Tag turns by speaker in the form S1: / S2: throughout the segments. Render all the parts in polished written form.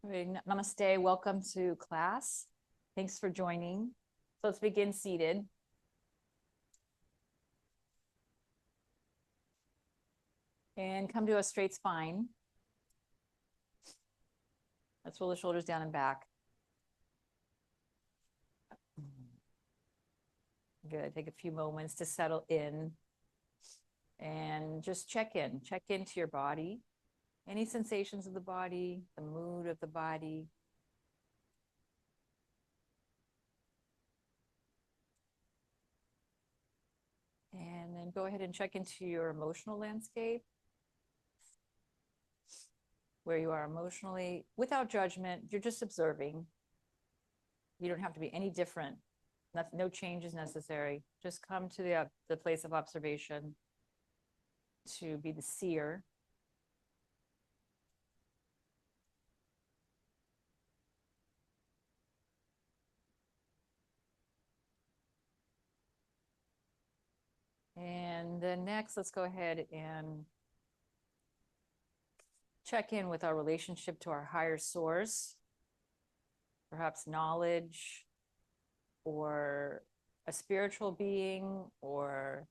S1: Namaste, welcome to class. Thanks for joining. So let's begin seated. And come to a straight spine. Let's roll the shoulders down and back. Good, take a few moments to settle in. And just check into your body. Any sensations of the body, the mood of the body. And then go ahead and check into your emotional landscape, where you are emotionally, without judgment. You're just observing. You don't have to be any different. No change is necessary. Just come to the place of observation to be the seer. And then next, let's go ahead and check in with our relationship to our higher source, perhaps knowledge or a spiritual being or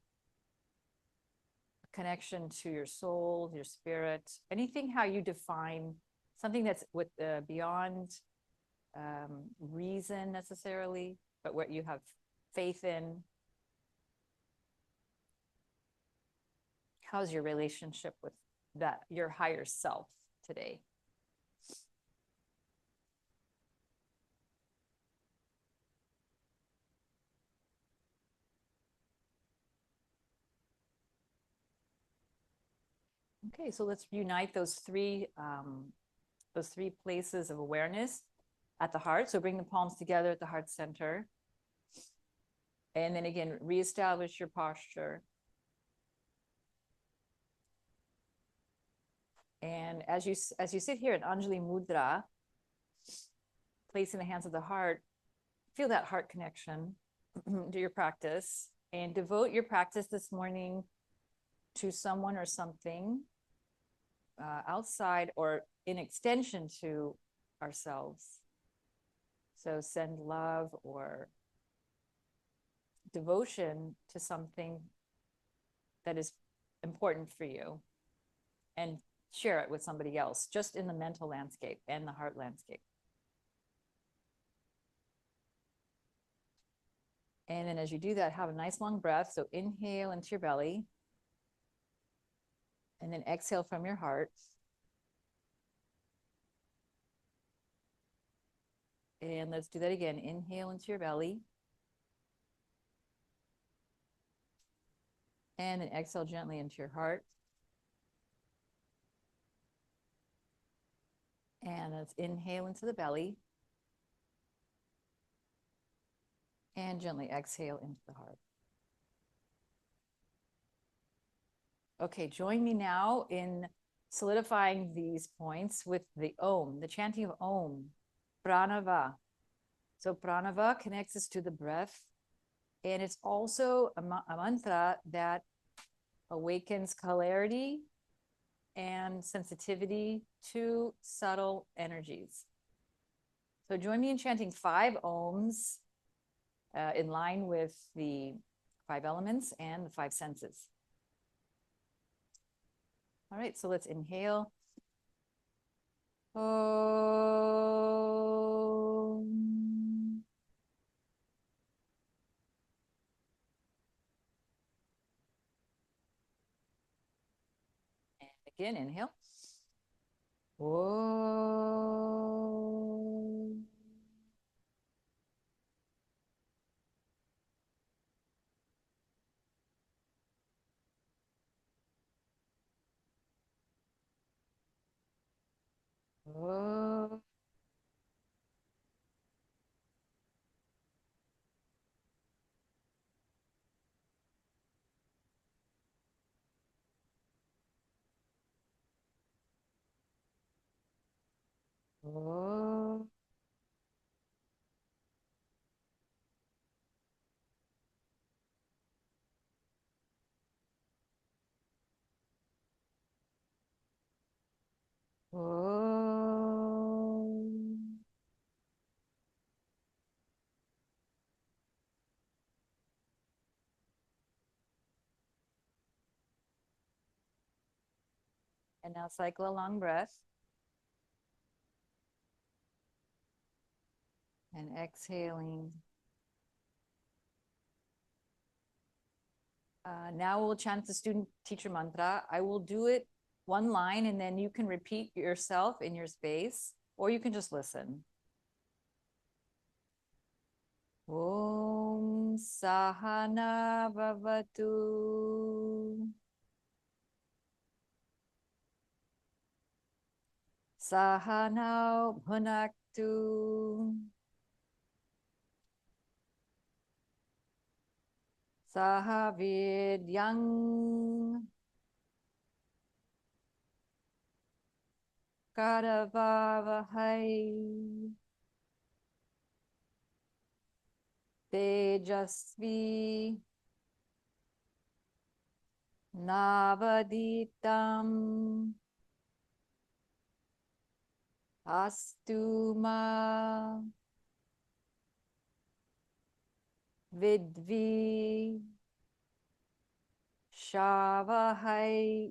S1: a connection to your soul, your spirit, anything how you define something that's with beyond reason necessarily, but what you have faith in. How's your relationship with that, your higher self today? Okay, so let's unite those three places of awareness at the heart. So bring the palms together at the heart center. And then again, reestablish your posture. And as you sit here in Anjali Mudra, placing the hands of the heart, feel that heart connection to your practice, and devote your practice this morning to someone or something outside or in extension to ourselves. So send love or devotion to something that is important for you and share it with somebody else, just in the mental landscape and the heart landscape. And then as you do that, have a nice long breath. So inhale into your belly. And then exhale from your heart. And let's do that again. Inhale into your belly. And then exhale gently into your heart. And let's inhale into the belly. And gently exhale into the heart. Okay, join me now in solidifying these points with the Om, the chanting of Om, Pranava. So Pranava connects us to the breath, and it's also a mantra that awakens clarity and sensitivity to subtle energies. So join me in chanting 5 Oms in line with the 5 elements and the 5 senses. All right, so let's inhale. Om. And again, inhale. Om. Om. Om. Om. And now cycle a long breath. And exhaling. Now we'll chant the student teacher mantra. I will do it one line and then you can repeat yourself in your space, or you can just listen. Om Sahana Bhavatu. Sahana Bhunaktu. Saha Vidyang Karavavahai Tejasvi Navaditam Astuma Vidvi Shavahai.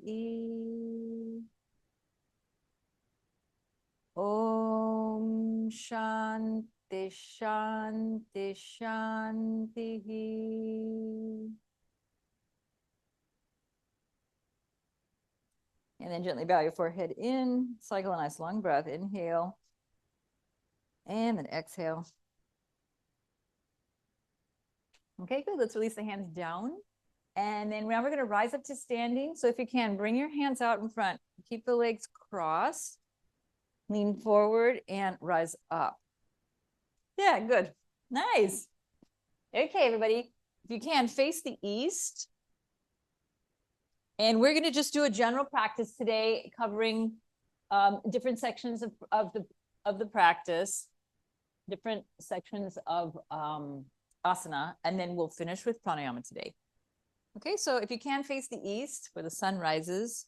S1: Om Shanti Shanti Shanti. And then gently bow your forehead in, cycle a nice long breath, inhale, and then exhale. Okay, good. Let's release the hands down. And then now we're going to rise up to standing. So if you can, bring your hands out in front. Keep the legs crossed. Lean forward and rise up. Yeah, good. Nice. Okay, everybody. If you can, face the east. And we're going to just do a general practice today, covering different sections of the practice, different sections of asana, and then we'll finish with pranayama today. Okay, so if you can, face the east where the sun rises.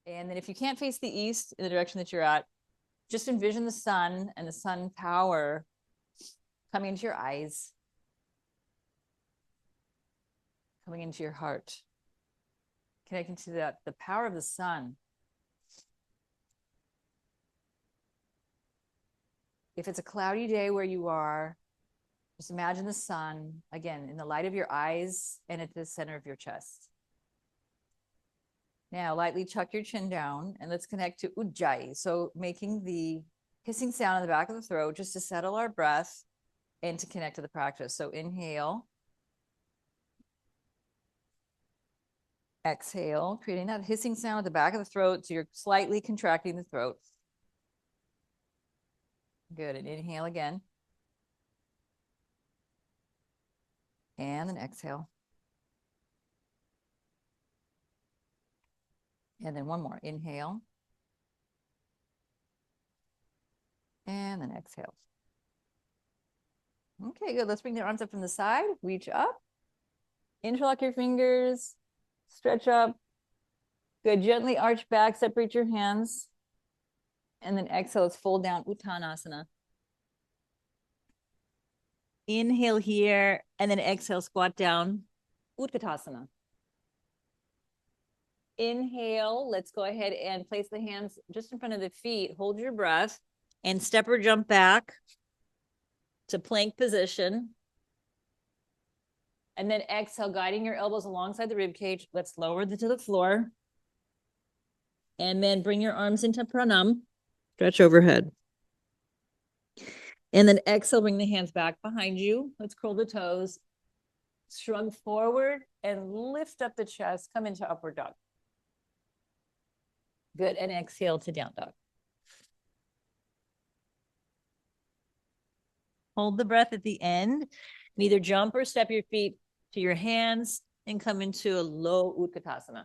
S1: And then if you can't face the east in the direction that you're at, just envision the sun and the sun power coming into your eyes, coming into your heart, connecting to the power of the sun. If it's a cloudy day where you are, just imagine the sun, again, in the light of your eyes and at the center of your chest. Now, lightly tuck your chin down and let's connect to Ujjayi. So making the hissing sound in the back of the throat just to settle our breath and to connect to the practice. So inhale. Exhale, creating that hissing sound at the back of the throat. So you're slightly contracting the throat. Good. And inhale again. And then exhale. And then one more. Inhale. And then exhale. Okay, good. Let's bring the arms up from the side. Reach up. Interlock your fingers. Stretch up. Good. Gently arch back. Separate your hands. And then exhale. Let's fold down Uttanasana. Inhale here. And then exhale. Squat down. Utkatasana. Inhale. Let's go ahead and place the hands just in front of the feet. Hold your breath and step or jump back to plank position. And then exhale, guiding your elbows alongside the rib cage. Let's lower to the floor. And then bring your arms into pranam. Stretch overhead. And then exhale, bring the hands back behind you. Let's curl the toes. Shrug forward and lift up the chest. Come into upward dog. Good. And exhale to down dog. Hold the breath at the end. And either jump or step your feet to your hands and come into a low Utkatasana.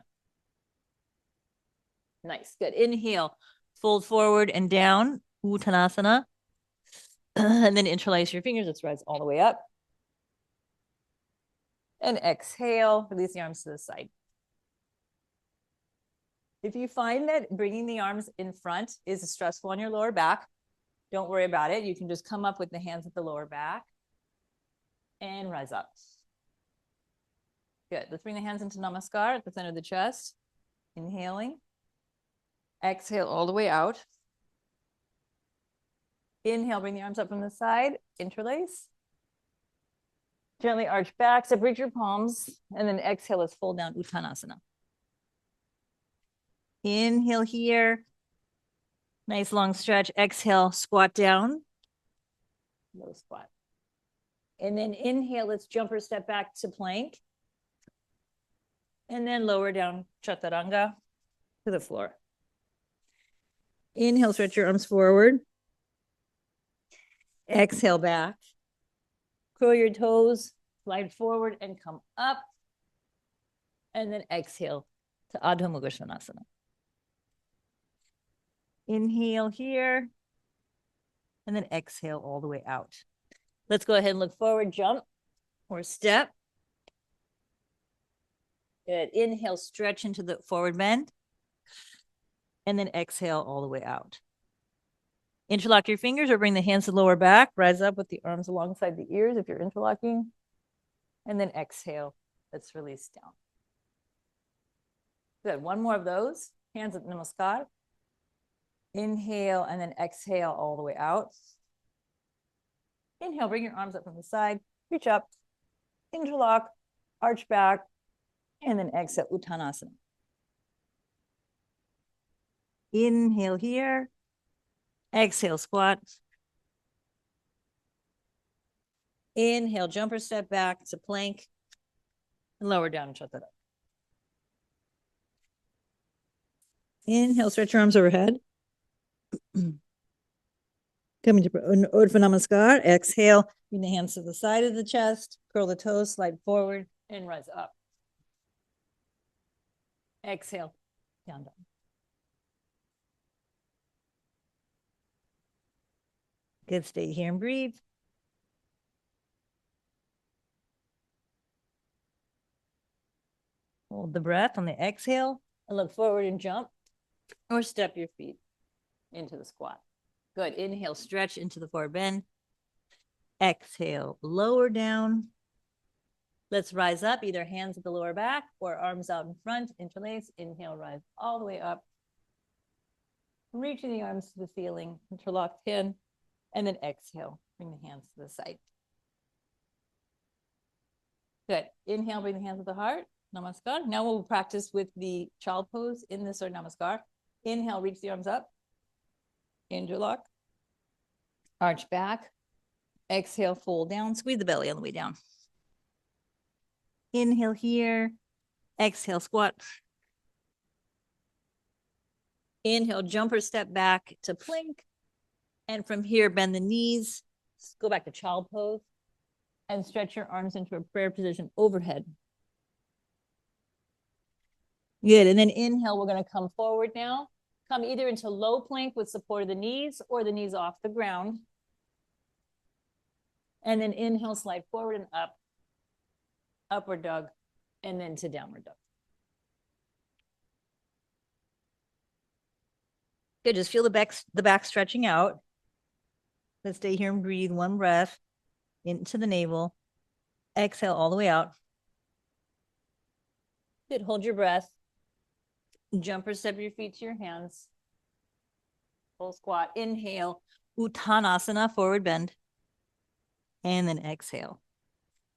S1: Nice. Good. Inhale. Fold forward and down. Uttanasana. And then interlace your fingers. Let's rise all the way up. And exhale. Release the arms to the side. If you find that bringing the arms in front is stressful on your lower back, don't worry about it. You can just come up with the hands at the lower back and rise up. Good. Let's bring the hands into Namaskar at the center of the chest. Inhaling. Exhale all the way out. Inhale, bring the arms up from the side, interlace. Gently arch back, separate your palms, and then exhale, let's fold down Uttanasana. Inhale here. Nice long stretch. Exhale, squat down. Low squat. And then inhale, let's jump or step back to plank. And then lower down chaturanga to the floor. Inhale, stretch your arms forward. Exhale back. Curl your toes, slide forward and come up. And then exhale to Adho Mukha Svanasana. Inhale here. And then exhale all the way out. Let's go ahead and look forward, jump or step. Good. Inhale, stretch into the forward bend. And then exhale all the way out. Interlock your fingers or bring the hands to the lower back. Rise up with the arms alongside the ears if you're interlocking. And then exhale. Let's release down. Good. One more of those. Hands at Namaskar. Inhale and then exhale all the way out. Inhale, bring your arms up from the side. Reach up. Interlock. Arch back. And then exhale, Uttanasana. Inhale here. Exhale, squat. Inhale, jump or step back to plank. And lower down, chaturanga. Inhale, stretch your arms overhead. Coming to Urdhva Namaskar. Exhale, bring the hands to the side of the chest. Curl the toes, slide forward, and rise up. Exhale, down dog. Good, stay here and breathe. Hold the breath on the exhale and look forward and jump or step your feet into the squat. Good, inhale, stretch into the forward bend. Exhale, lower down. Let's rise up, either hands at the lower back or arms out in front, interlace. Inhale, rise all the way up. Reaching the arms to the ceiling, interlock chin. And then exhale, bring the hands to the side. Good. Inhale, bring the hands to the heart. Namaskar. Now we'll practice with the child pose in this or Namaskar. Inhale, reach the arms up. Interlock. Arch back. Exhale, fold down. Squeeze the belly on the way down. Inhale here. Exhale, squat. Inhale, jump or step back to plank. And from here, bend the knees, go back to child pose, and stretch your arms into a prayer position overhead. Good, and then inhale, we're gonna come forward now. Come either into low plank with support of the knees or the knees off the ground. And then inhale, slide forward and up, upward dog, and then to downward dog. Good, just feel the back stretching out. Let's stay here and breathe. One breath into the navel. Exhale all the way out. Good. Hold your breath. Jump or step your feet to your hands. Full squat. Inhale. Uttanasana, forward bend. And then exhale.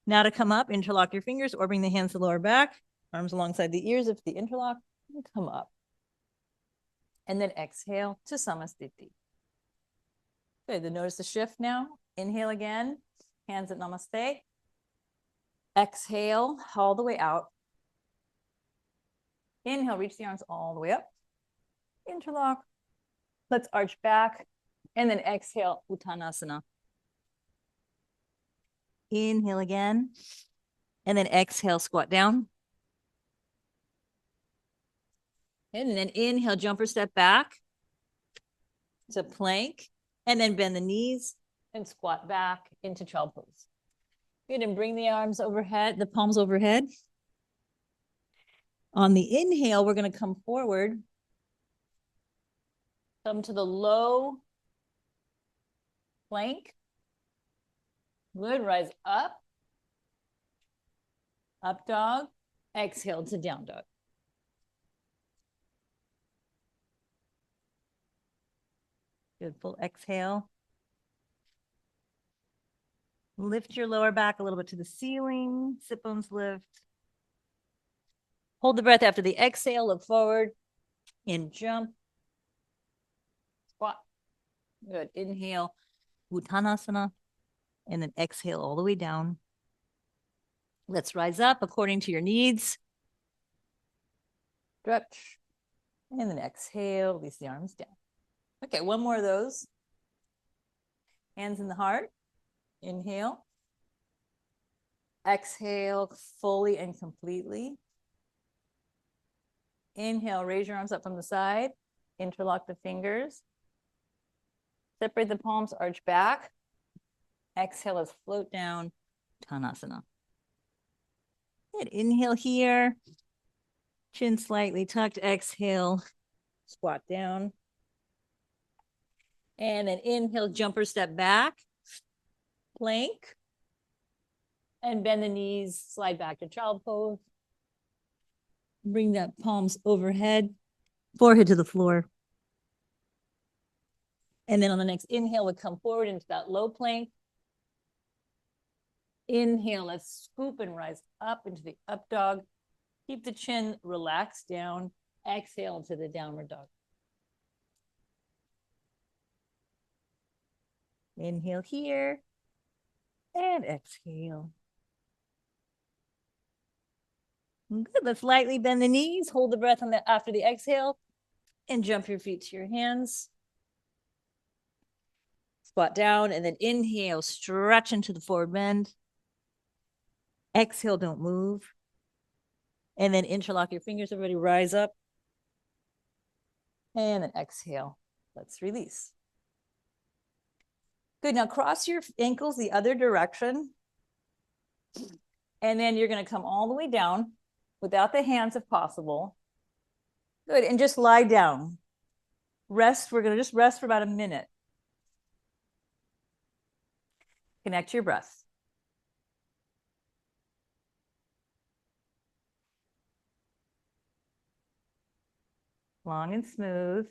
S1: Now to come up, interlock your fingers or bring the hands to the lower back. Arms alongside the ears if the interlock. And come up. And then exhale to Samasthiti. Good, then notice the shift now. Inhale again, hands at Namaste. Exhale, all the way out. Inhale, reach the arms all the way up. Interlock. Let's arch back. And then exhale, Uttanasana. Inhale again. And then exhale, squat down. And then inhale, jump or step back to plank. And then bend the knees and squat back into child pose. Good, and bring the arms overhead, the palms overhead. On the inhale, we're gonna come forward. Come to the low plank. Good, rise up. Up dog, exhale to down dog.
S2: Good, full exhale. Lift your lower back a little bit to the ceiling. Sit bones lift. Hold the breath after the exhale. Look forward and jump. Squat. Good. Inhale, Uttanasana, and then exhale all the way down. Let's rise up according to your needs. Stretch. And then exhale, release the arms down. Okay, one more of those. Hands in the heart. Inhale. Exhale fully and completely. Inhale, raise your arms up from the side. Interlock the fingers. Separate the palms, arch back. Exhale, let's float down. Uttanasana. Good. Inhale here. Chin slightly tucked. Exhale, squat down. And then inhale, jumper step back. Plank. And bend the knees, slide back to child pose. Bring that palms overhead, forehead to the floor. And then on the next inhale, we'll come forward into that low plank. Inhale, let's scoop and rise up into the up dog. Keep the chin relaxed down. Exhale to the downward dog. Inhale here. And exhale. Good. Let's lightly bend the knees. Hold the breath on the after the exhale. And jump your feet to your hands. Squat down and then inhale, stretch into the forward bend. Exhale, don't move. And then interlock your fingers, everybody rise up. And then exhale, let's release. Good, now cross your ankles the other direction. And then you're gonna come all the way down without the hands if possible. Good, and just lie down. Rest, we're gonna just rest for about a minute. Connect your breath. Long and smooth.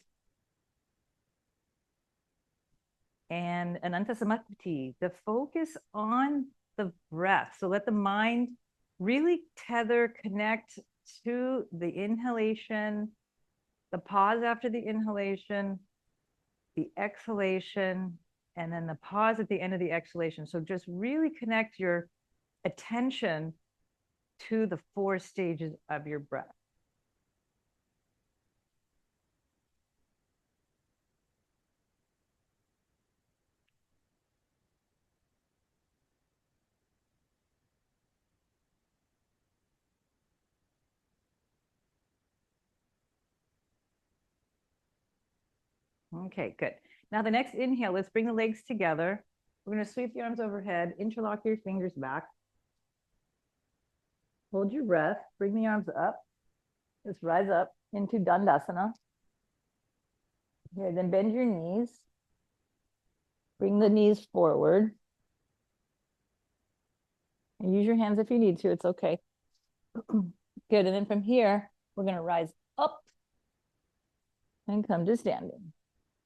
S2: And Ananta Samadhi, the focus on the breath. So let the mind really tether, connect to the inhalation, the pause after the inhalation, the exhalation, and then the pause at the end of the exhalation. So just really connect your attention to the 4 stages of your breath. Okay, good. Now the next inhale, let's bring the legs together. We're going to sweep the arms overhead, interlock your fingers back. Hold your breath, bring the arms up. Let's rise up into Dandasana. Okay, then bend your knees. Bring the knees forward. And use your hands if you need to, it's okay. Good, and then from here, we're going to rise up and come to standing.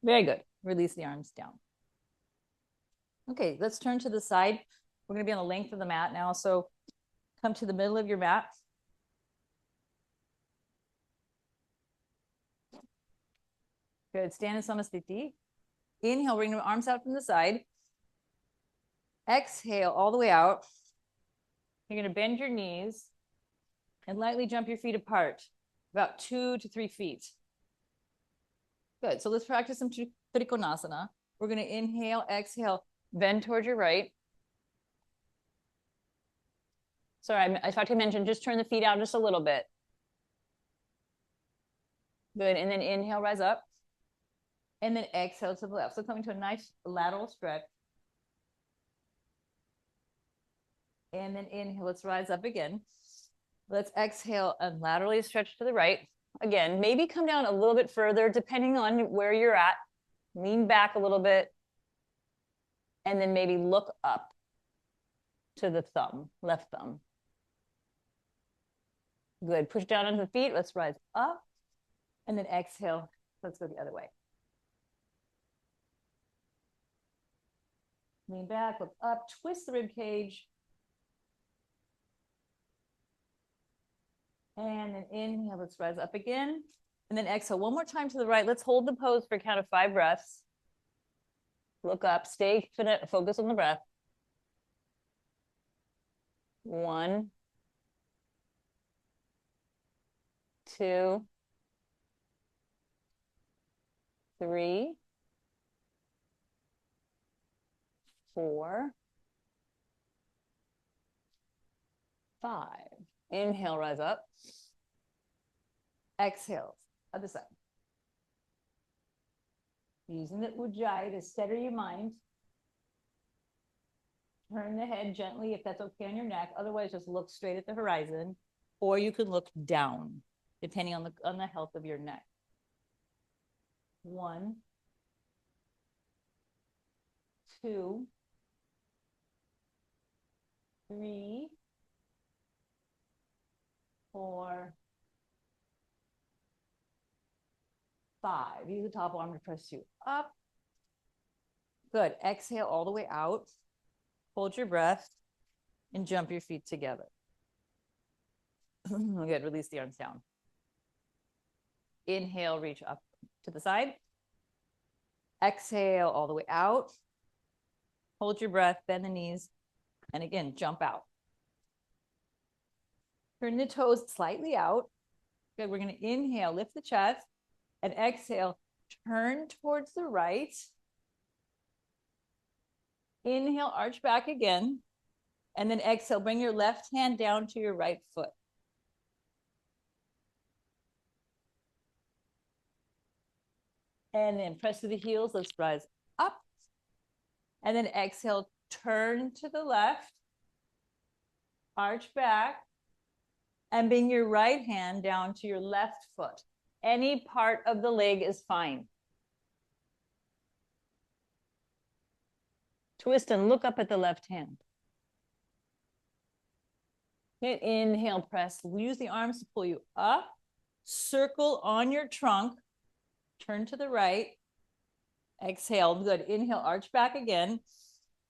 S2: Very good. Release the arms down. Okay, let's turn to the side. We're going to be on the length of the mat now. So come to the middle of your mat. Good. Stand in Samasthiti. Inhale, bring the arms out from the side. Exhale all the way out. You're going to bend your knees and lightly jump your feet apart, about 2 to 3 feet. Good. So let's practice some Trikonasana. We're going to inhale, exhale, bend towards your right. Sorry, I forgot to mention, just turn the feet out just a little bit. Good. And then inhale, rise up. And then exhale to the left. So coming to a nice lateral stretch. And then inhale, let's rise up again. Let's exhale and laterally stretch to the right. Again, maybe come down a little bit further, depending on where you're at. Lean back a little bit. And then maybe look up to the thumb, left thumb. Good. Push down onto the feet. Let's rise up. And then exhale. Let's go the other way.
S1: Lean back, look up, twist the rib cage. And then inhale, let's rise up again. And then exhale one more time to the right. Let's hold the pose for a count of 5 breaths. Look up, stay focus on the breath. 1, 2, 3, 4, 5. Inhale, rise up. Exhale, other side. Using the ujjayi to center your mind. Turn the head gently if that's okay on your neck. Otherwise, just look straight at the horizon. Or you can look down, depending on the health of your neck. 1, 2, 3, 4, 5. Use the top arm to press you up. Good. Exhale all the way out. Hold your breath and jump your feet together. Good. Release the arms down. Inhale, reach up to the side. Exhale all the way out. Hold your breath, bend the knees, and again, jump out. Turn the toes slightly out. Good. We're going to inhale, lift the chest, and exhale, turn towards the right. Inhale, arch back again. And then exhale, bring your left hand down to your right foot. And then press through the heels. Let's rise up. And then exhale, turn to the left. Arch back. And bring your right hand down to your left foot. Any part of the leg is fine. Twist and look up at the left hand. Okay, inhale, press. Use the arms to pull you up. Circle on your trunk. Turn to the right. Exhale. Good. Inhale, arch back again.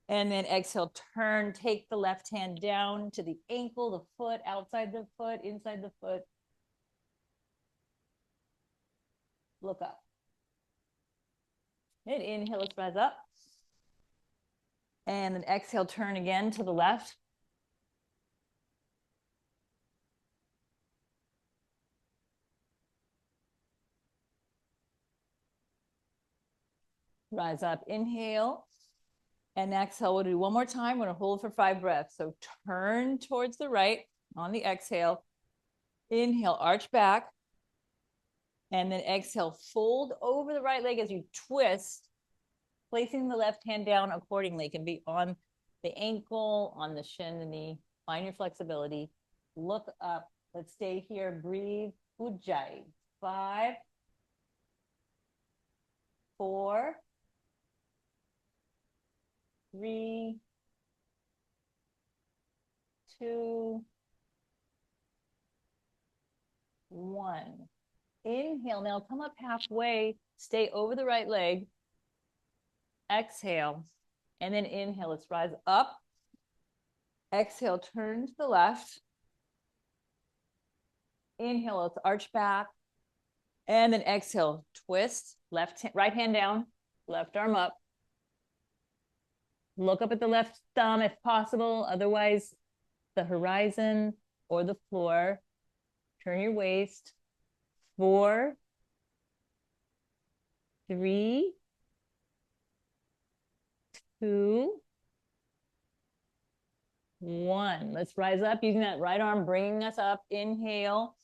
S1: And then exhale, turn. Take the left hand down to the ankle, the foot, outside the foot, inside the foot. Look up. And inhale, let's rise up. And then exhale, turn again to the left. Rise up, inhale. And exhale, we'll do one more time. We're going to hold for 5 breaths. So turn towards the right on the exhale. Inhale, arch back. And then exhale, fold over the right leg as you twist, placing the left hand down accordingly. It can be on the ankle, on the shin, the knee. Find your flexibility. Look up. Let's stay here. Breathe. Ujjayi. 5, 4, 3, 2, 1. Inhale. Now come up halfway. Stay over the right leg. Exhale. And then inhale. Let's rise up. Exhale. Turn to the left. Inhale. Let's arch back. And then exhale. Twist. Right hand down. Left arm up. Look up at the left thumb if possible. Otherwise, the horizon or the floor. Turn your waist. 4, 3, 2, 1. Let's rise up using that right arm, bringing us up. Inhale.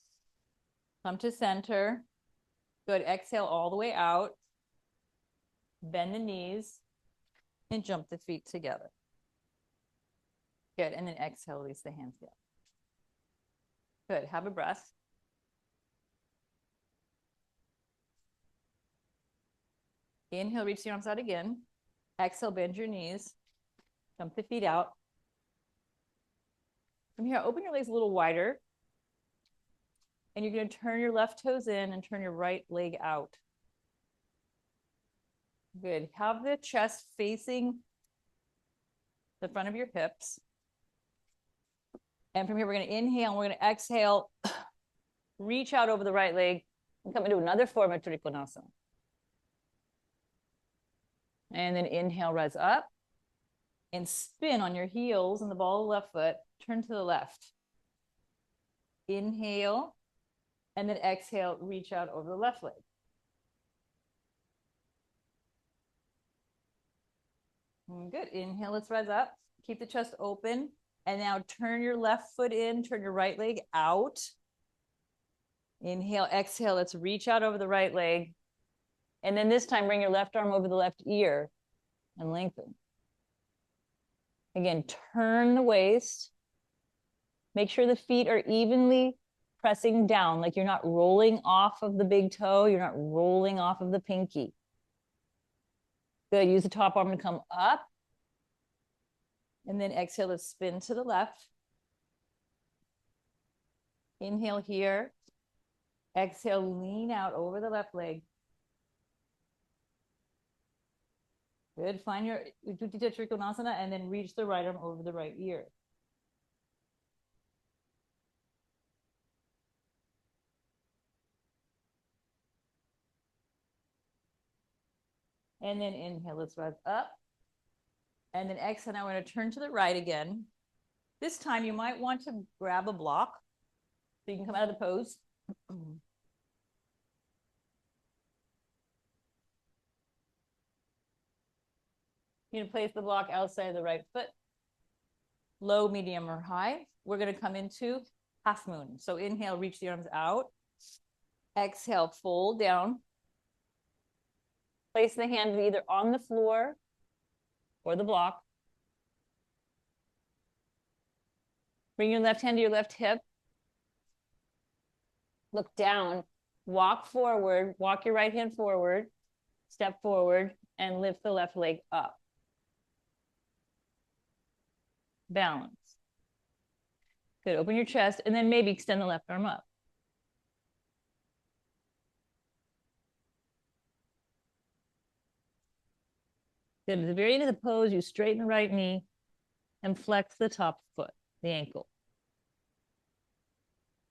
S1: Come to center. Good. Exhale all the way out. Bend the knees and jump the feet together. Good. And then exhale, release the hands down. Good. Have a breath. Inhale, reach the arms out again. Exhale, bend your knees. Jump the feet out. From here, open your legs a little wider. And you're going to turn your left toes in and turn your right leg out. Good. Have the chest facing the front of your hips. And from here, we're going to inhale and we're going to exhale, reach out over the right leg and come into another form of Trikonasana. And then inhale, rise up and spin on your heels and the ball of the left foot, turn to the left. Inhale, and then exhale, reach out over the left leg. Good. Inhale, let's rise up. Keep the chest open. And now turn your left foot in, turn your right leg out. Inhale, exhale, let's reach out over the right leg. And then this time, bring your left arm over the left ear and lengthen. Again, turn the waist. Make sure the feet are evenly pressing down, like you're not rolling off of the big toe. You're not rolling off of the pinky. Good. Use the top arm to come up. And then exhale, let's spin to the left. Inhale here. Exhale, lean out over the left leg. Good. Find your Utthita Trikonasana and then reach the right arm over the right ear. And then inhale, let's rise up. And then exhale, now we're going to turn to the right again. This time you might want to grab a block so you can come out of the pose. You're going to place the block outside of the right foot, low, medium, or high. We're going to come into half moon. So inhale, reach the arms out. Exhale, fold down. Place the hand either on the floor or the block. Bring your left hand to your left hip. Look down, walk forward, walk your right hand forward, step forward, and lift the left leg up. Balance. Good, open your chest, and then maybe extend the left arm up. Good, at the very end of the pose, you straighten the right knee and flex the top foot, the ankle.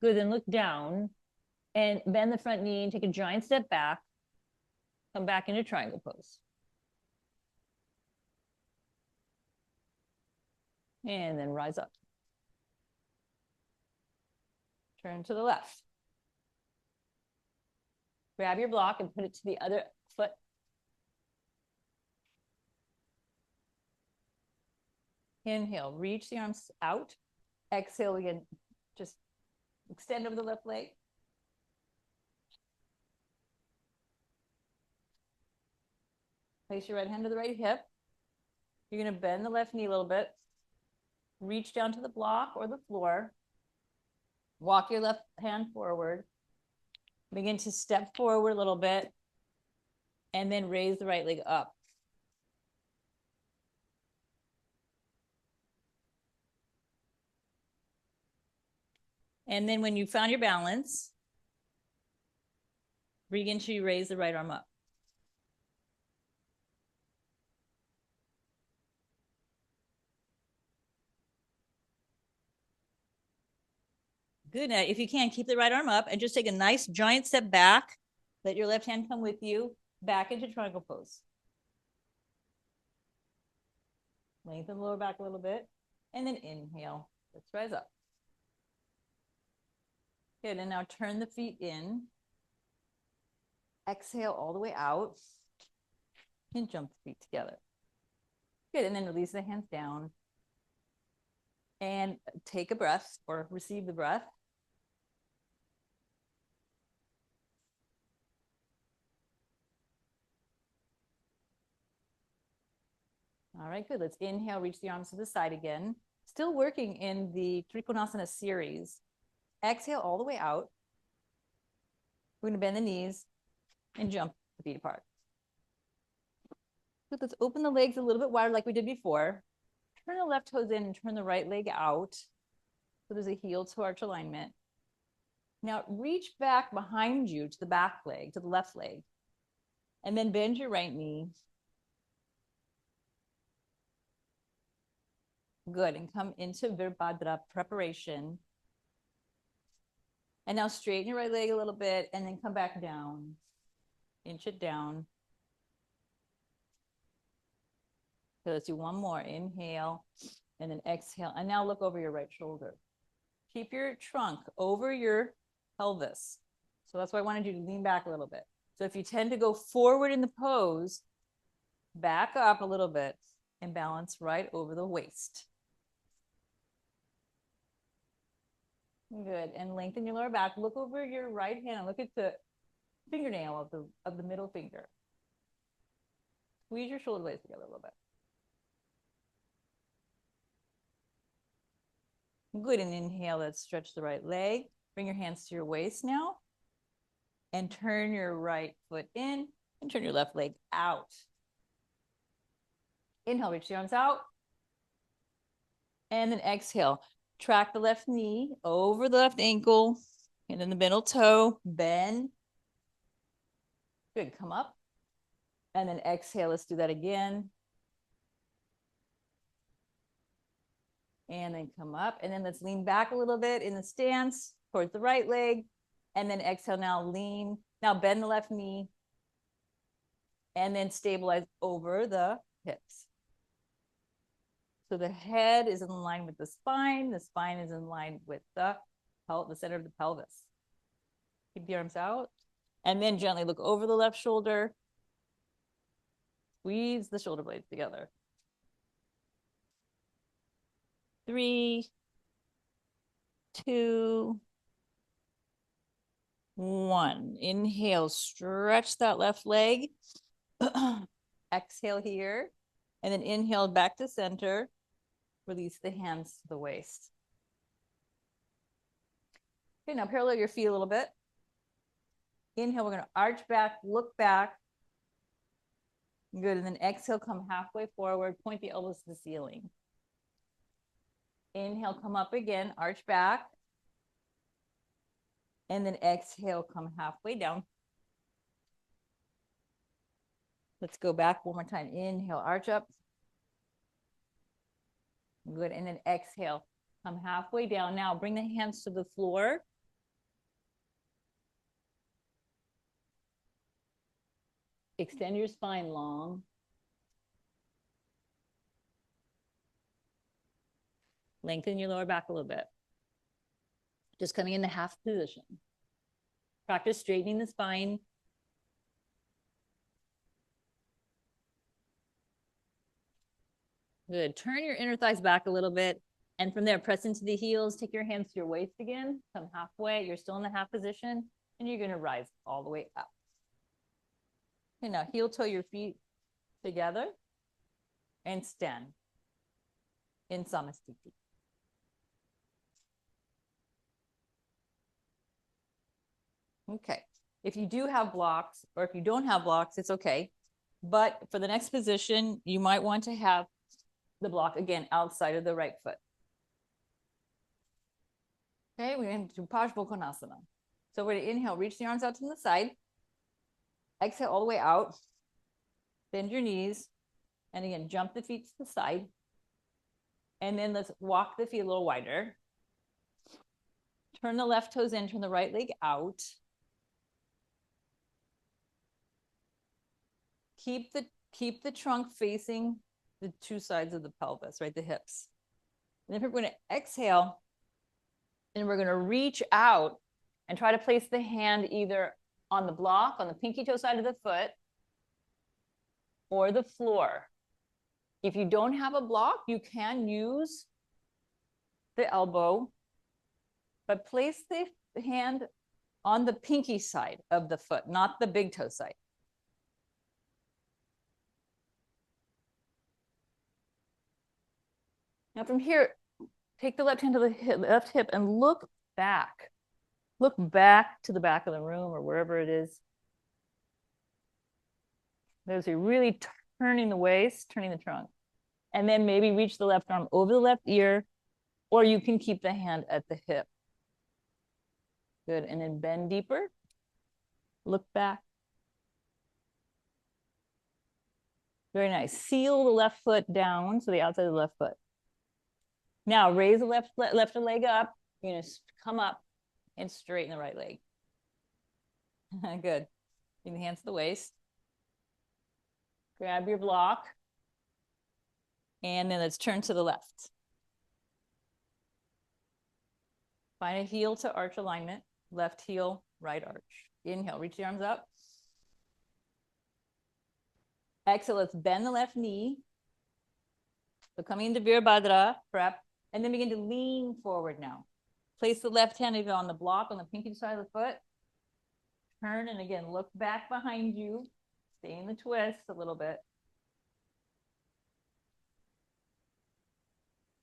S1: Good, then look down and bend the front knee and take a giant step back. Come back into triangle pose. And then rise up. Turn to the left. Grab your block and put it to the other foot. Inhale, reach the arms out. Exhale again, just extend over the left leg. Place your right hand to the right hip. You're going to bend the left knee a little bit. Reach down to the block or the floor. Walk your left hand forward. Begin to step forward a little bit. And then raise the right leg up. And then when you found your balance, begin to raise the right arm up. Good. Now, if you can, keep the right arm up and just take a nice giant step back. Let your left hand come with you back into triangle pose. Lengthen the lower back a little bit. And then inhale. Let's rise up. Good. And now turn the feet in. Exhale all the way out. And jump the feet together. Good. And then release the hands down. And take a breath or receive the breath. All right, good. Let's inhale, reach the arms to the side again. Still working in the Trikonasana series. Exhale all the way out. We're going to bend the knees and jump the feet apart. Good. Let's open the legs a little bit wider like we did before. Turn the left toes in and turn the right leg out. So there's a heel to arch alignment. Now reach back behind you to the back leg, to the left leg. And then bend your right knee. Good. And come into Virabhadra preparation. And now straighten your right leg a little bit and then come back down. Inch it down. So let's do one more. Inhale and then exhale. And now look over your right shoulder. Keep your trunk over your pelvis. So that's why I wanted you to lean back a little bit. So if you tend to go forward in the pose, back up a little bit and balance right over the waist. Good. And lengthen your lower back. Look over your right hand and look at the fingernail of the middle finger. Squeeze your shoulder blades together a little bit. Good. And inhale, let's stretch the right leg. Bring your hands to your waist now. And turn your right foot in and turn your left leg out. Inhale, reach the arms out. And then exhale. Track the left knee over the left ankle and then the middle toe. Bend. Good. Come up. And then exhale. Let's do that again. And then come up. And then let's lean back a little bit in the stance towards the right leg. And then exhale. Now lean. Now bend the left knee. And then stabilize over the hips. So the head is in line with the spine. The spine is in line with the center of the pelvis. Keep the arms out. And then gently look over the left shoulder. Squeeze the shoulder blades together. 3, 2, 1. Inhale, stretch that left leg. Exhale here. And then inhale back to center. Release the hands to the waist. Okay, now parallel your feet a little bit. Inhale, we're going to arch back, look back. Good, and then exhale, come halfway forward, point the elbows to the ceiling. Inhale, come up again, arch back. And then exhale, come halfway down. Let's go back one more time. Inhale, arch up. Good, and then exhale, come halfway down. Now bring the hands to the floor. Extend your spine long. Lengthen your lower back a little bit. Just coming into half position. Practice straightening the spine. Good. Turn your inner thighs back a little bit. And from there, press into the heels. Take your hands to your waist again. Come halfway. You're still in the half position. And you're going to rise all the way up. Okay, now heel toe your feet together. And stand in Samastiti. Okay. If you do have blocks, or if you don't have blocks, it's okay. But for the next position, you might want to have the block again outside of the right foot. Okay, we're going to do Parsvakonasana. So we're going to inhale, reach the arms out to the side. Exhale all the way out. Bend your knees. And again, jump the feet to the side. And then let's walk the feet a little wider. Turn the left toes in, turn the right leg out. Keep the trunk facing the two sides of the pelvis, right? The hips. And then we're going to exhale and we're going to reach out and try to place the hand either on the block, on the pinky toe side of the foot, or the floor. If you don't have a block, you can use the elbow, but place the hand on the pinky side of the foot, not the big toe side. Now from here, take the left hand to the left hip and look back. Look back to the back of the room or wherever it is. There's a really turning the waist, turning the trunk. And then maybe reach the left arm over the left ear, or you can keep the hand at the hip. Good, and then bend deeper. Look back. Very nice. Seal the left foot down, so the outside of the left foot.
S3: Now raise the left leg up. You're going to come up and straighten the right leg. Good. Bring the hands to the waist. Grab your block. And then let's turn to the left. Find a heel to arch alignment. Left heel, right arch. Inhale, reach the arms up. Exhale, let's bend the left knee. So coming into Virabhadra, prep, and then begin to lean forward now. Place the left hand either on the block, on the pinky side of the foot. Turn, and again, look back behind you. Stay in the twist a little bit.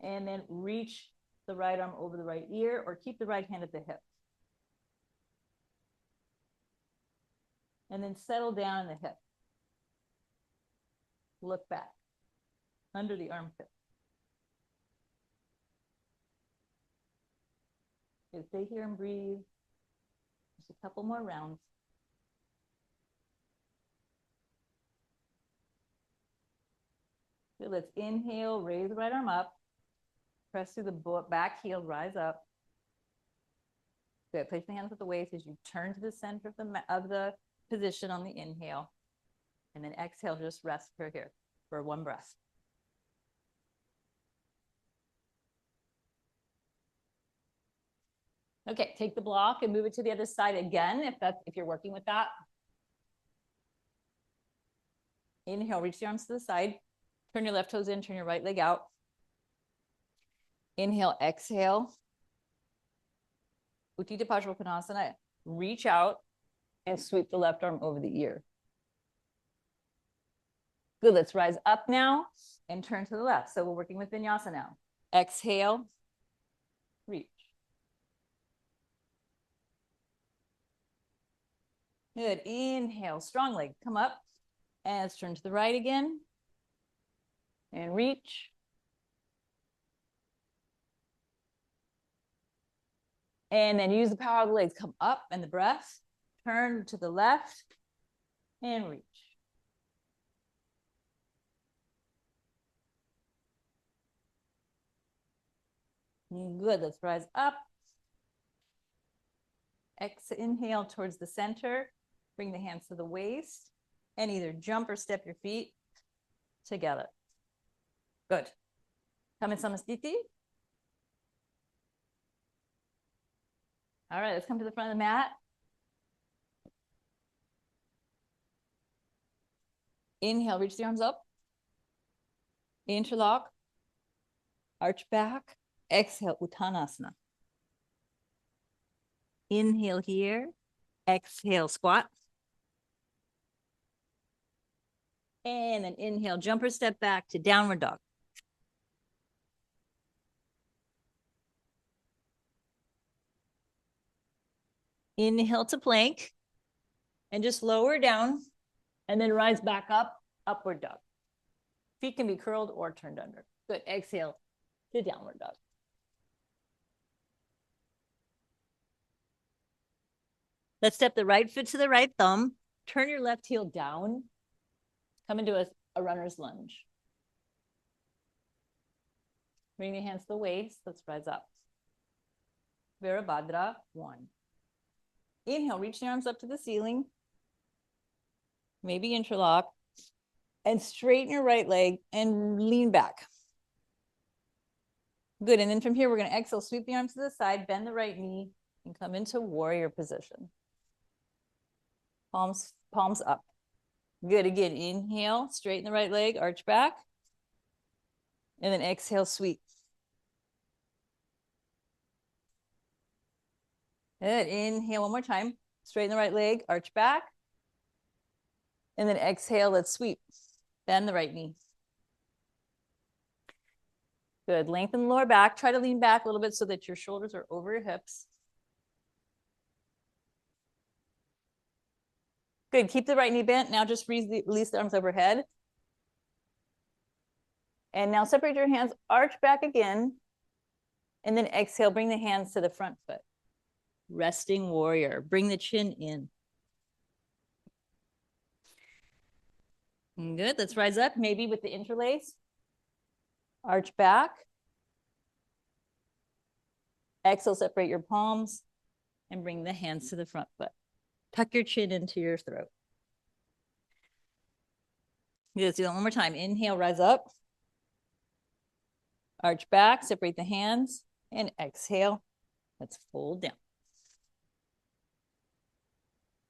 S3: And then reach the right arm over the right ear, or keep the right hand at the hip. And then settle down in the hip. Look back under the armpit. Okay, stay here and breathe. Just a couple more rounds. Good, let's inhale, raise the right arm up. Press through the back heel, rise up. Good, place the hands at the waist as you turn to the center of the position on the inhale. And then exhale, just rest here for one breath. Okay, take the block and move it to the other side again, if you're working with that. Inhale, reach the arms to the side. Turn your left toes in, turn your right leg out. Inhale, exhale. Utthita Parsvakonasana. Reach out and sweep the left arm over the ear. Good, let's rise up now and turn to the left. So we're working with Vinyasa now. Exhale, reach. Good, inhale, strong leg, come up. And let's turn to the right again. And reach. And then use the power of the legs. Come up and the breath. Turn to the left and reach. Good, let's rise up. Inhale towards the center. Bring the hands to the waist. And either jump or step your feet together. Good. Come in Samasthiti. All right, let's come to the front of the mat. Inhale, reach the arms up. Interlock. Arch back. Exhale, Uttanasana. Inhale here. Exhale, squat. And then inhale, jump or step back to downward dog. Inhale to plank. And just lower down. And then rise back up, upward dog. Feet can be curled or turned under. Good, exhale to downward dog. Let's step the right foot to the right thumb. Turn your left heel down. Come into a runner's lunge. Bring the hands to the waist. Let's rise up. Virabhadra, 1. Inhale, reach the arms up to the ceiling. Maybe interlock. And straighten your right leg and lean back. Good, and then from here, we're gonna exhale, sweep the arms to the side, bend the right knee, and come into warrior position. Palms up. Good, again, inhale, straighten the right leg, arch back. And then exhale, sweep. Good, inhale one more time. Straighten the right leg, arch back. And then exhale, let's sweep. Bend the right knee. Good, lengthen the lower back. Try to lean back a little bit so that your shoulders are over your hips. Good, keep the right knee bent. Now just release the arms overhead. And now separate your hands, arch back again. And then exhale, bring the hands to the front foot. Resting warrior, bring the chin in. Good, let's rise up, maybe with the interlace. Arch back. Exhale, separate your palms and bring the hands to the front foot. Tuck your chin into your throat. Let's do that one more time. Inhale, rise up. Arch back, separate the hands, and exhale. Let's fold down.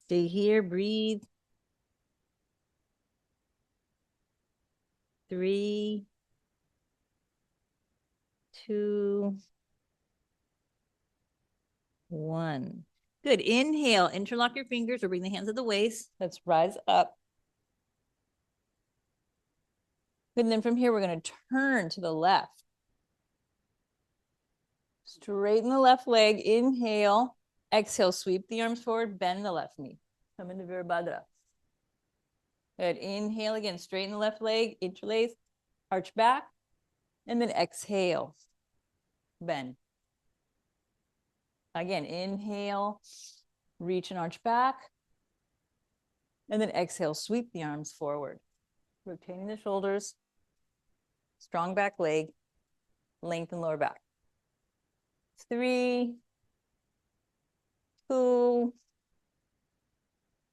S3: Stay here, breathe. 3, 2, 1. Good. Inhale, interlock your fingers or bring the hands at the waist. Let's rise up. Good. And then from here, we're going to turn to the left. Straighten the left leg. Inhale. Exhale, sweep the arms forward, bend the left knee. Come into Virabhadra. Good. Inhale again, straighten the left leg, interlace, arch back, and then exhale, bend. Again, inhale, reach and arch back, and then exhale, sweep the arms forward. Rotating the shoulders, strong back leg, lengthen lower back. 3, 2,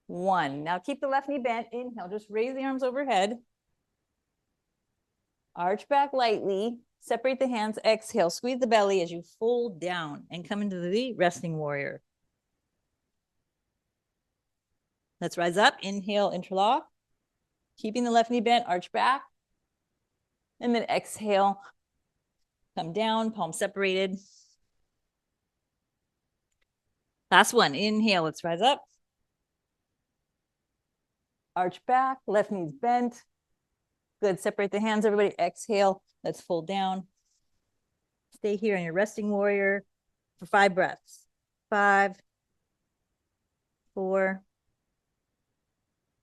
S3: 1. Now keep the left knee bent. Inhale, just raise the arms overhead. Arch back lightly. Separate the hands. Exhale, squeeze the belly as you fold down and come into the resting warrior. Let's rise up. Inhale, interlock. Keeping the left knee bent, arch back. And then exhale, come down, palms separated. Last one. Inhale, let's rise up. Arch back, left knee's bent. Good, separate the hands, everybody. Exhale, let's fold down. Stay here in your resting warrior for 5 breaths. 5, 4,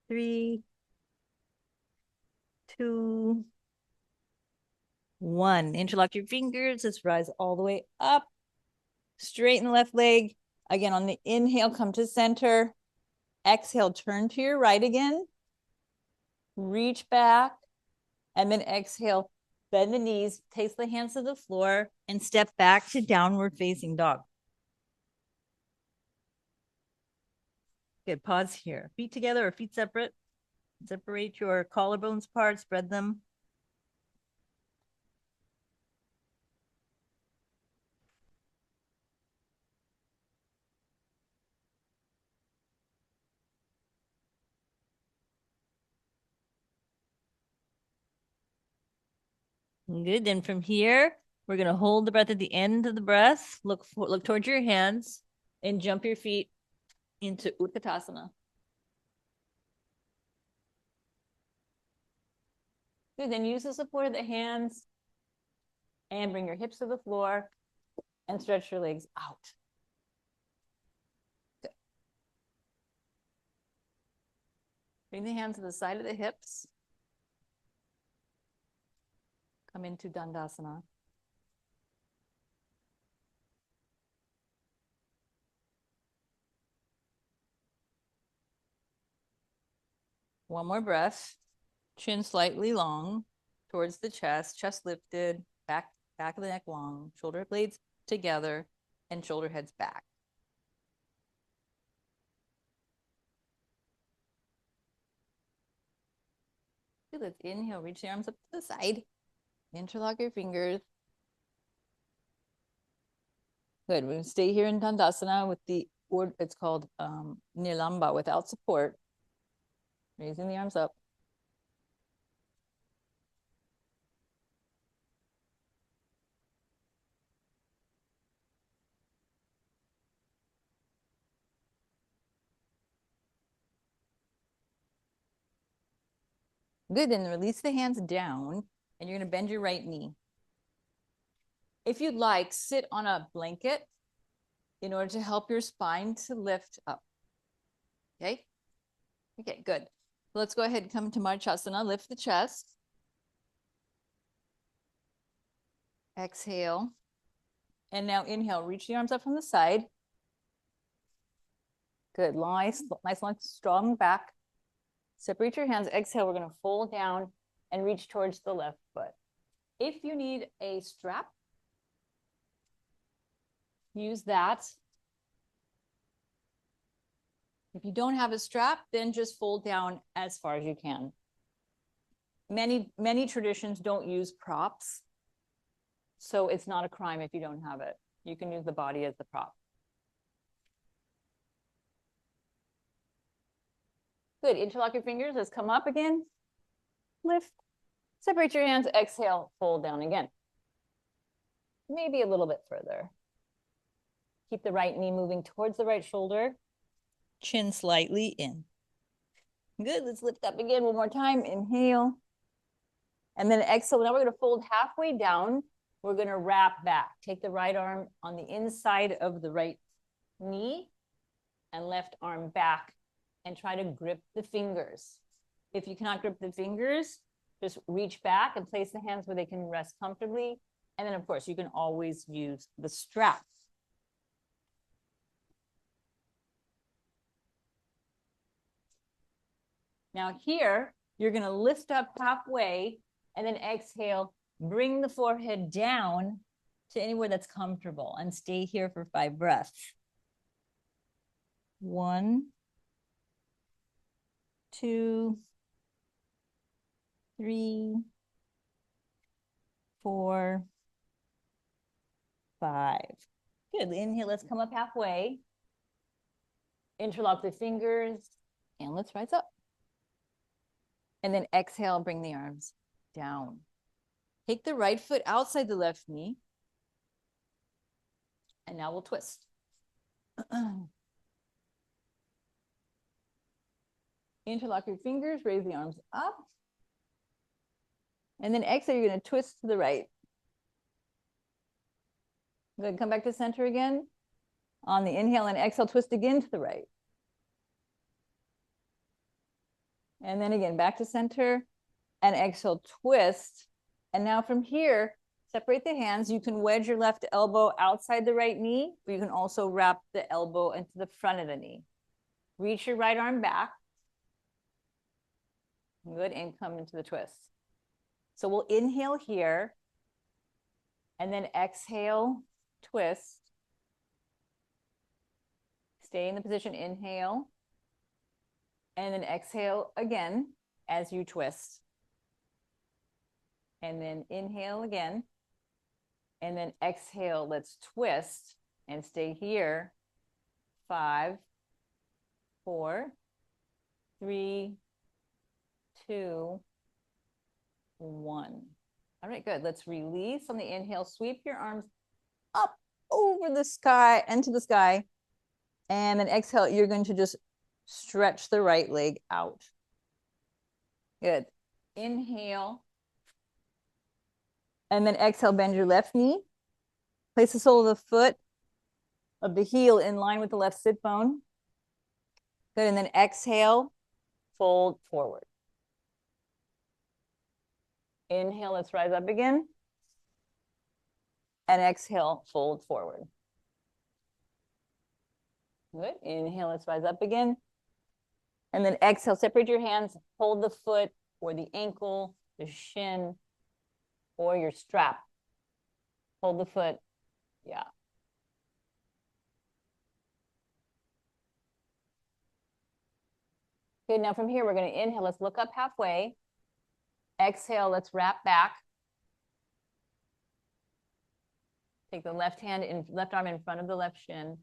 S3: 3, 2, 1. Interlock your fingers. Let's rise all the way up. Straighten the left leg. Again, on the inhale, come to center. Exhale, turn to your right again. Reach back. And then exhale, bend the knees, take the hands to the floor, and step back to downward facing dog. Good, pause here. Feet together or feet separate. Separate your collarbones apart, spread them. Good, then from here, we're gonna hold the breath at the end of the breath, look towards your hands, and jump your feet into Utkatasana. Good, then use the support of the hands and bring your hips to the floor and stretch your legs out. Good. Bring the hands to the side of the hips. Come into Dandasana. One more breath. Chin slightly long towards the chest, chest lifted, back of the neck long, shoulder blades together, and shoulder heads back. Good, let's inhale, reach the arms up to the side. Interlock your fingers. Good, we're gonna stay here in Dandasana with it's called Nilamba, without support. Raising the arms up. Good, then release the hands down and you're gonna bend your right knee. If you'd like, sit on a blanket in order to help your spine to lift up. Okay? Okay, good. Let's go ahead and come to Marchasana. Lift the chest. Exhale. And now inhale, reach the arms up from the side. Good, nice, long, strong back. Separate your hands. Exhale, we're gonna fold down and reach towards the left foot. If you need a strap, use that. If you don't have a strap, then just fold down as far as you can. Many traditions don't use props, so it's not a crime if you don't have it. You can use the body as the prop. Good. Interlock your fingers. Let's come up again. Lift. Separate your hands. Exhale. Fold down again. Maybe a little bit further. Keep the right knee moving towards the right shoulder. Chin slightly in. Good. Let's lift up again one more time. Inhale. And then exhale. Now we're going to fold halfway down. We're going to wrap back. Take the right arm on the inside of the right knee and left arm back and try to grip the fingers. If you cannot grip the fingers, just reach back and place the hands where they can rest comfortably. And then, of course, you can always use the strap. Now here, you're going to lift up halfway and then exhale, bring the forehead down to anywhere that's comfortable and stay here for 5 breaths. 1, 2, 3, 4, 5. Good. Inhale, let's come up halfway. Interlock the fingers and let's rise up. And then exhale, bring the arms down. Take the right foot outside the left knee. And now we'll twist. Interlock your fingers, raise the arms up. And then exhale, you're going to twist to the right. Good. Come back to center again. On the inhale and exhale, twist again to the right. And then again, back to center and exhale, twist. And now from here, separate the hands. You can wedge your left elbow outside the right knee, or you can also wrap the elbow into the front of the knee. Reach your right arm back. Good, and come into the twist. So we'll inhale here, and then exhale, twist. Stay in the position, inhale, and then exhale again as you twist. And then inhale again, and then exhale, let's twist and stay here. 5, 4, 3, 2, 1. All right, good. Let's release on the inhale. Sweep your arms up over the sky, into the sky. And then exhale, you're going to just stretch the right leg out. Good. Inhale. And then exhale, bend your left knee. Place the sole of the foot of the heel in line with the left sit bone. Good. And then exhale, fold forward. Inhale, let's rise up again. And exhale, fold forward. Good. Inhale, let's rise up again. And then exhale, separate your hands, hold the foot or the ankle, the shin, or your strap. Hold the foot. Yeah. Okay, now from here, we're going to inhale. Let's look up halfway. Exhale, let's wrap back. Take the left arm in front of the left shin.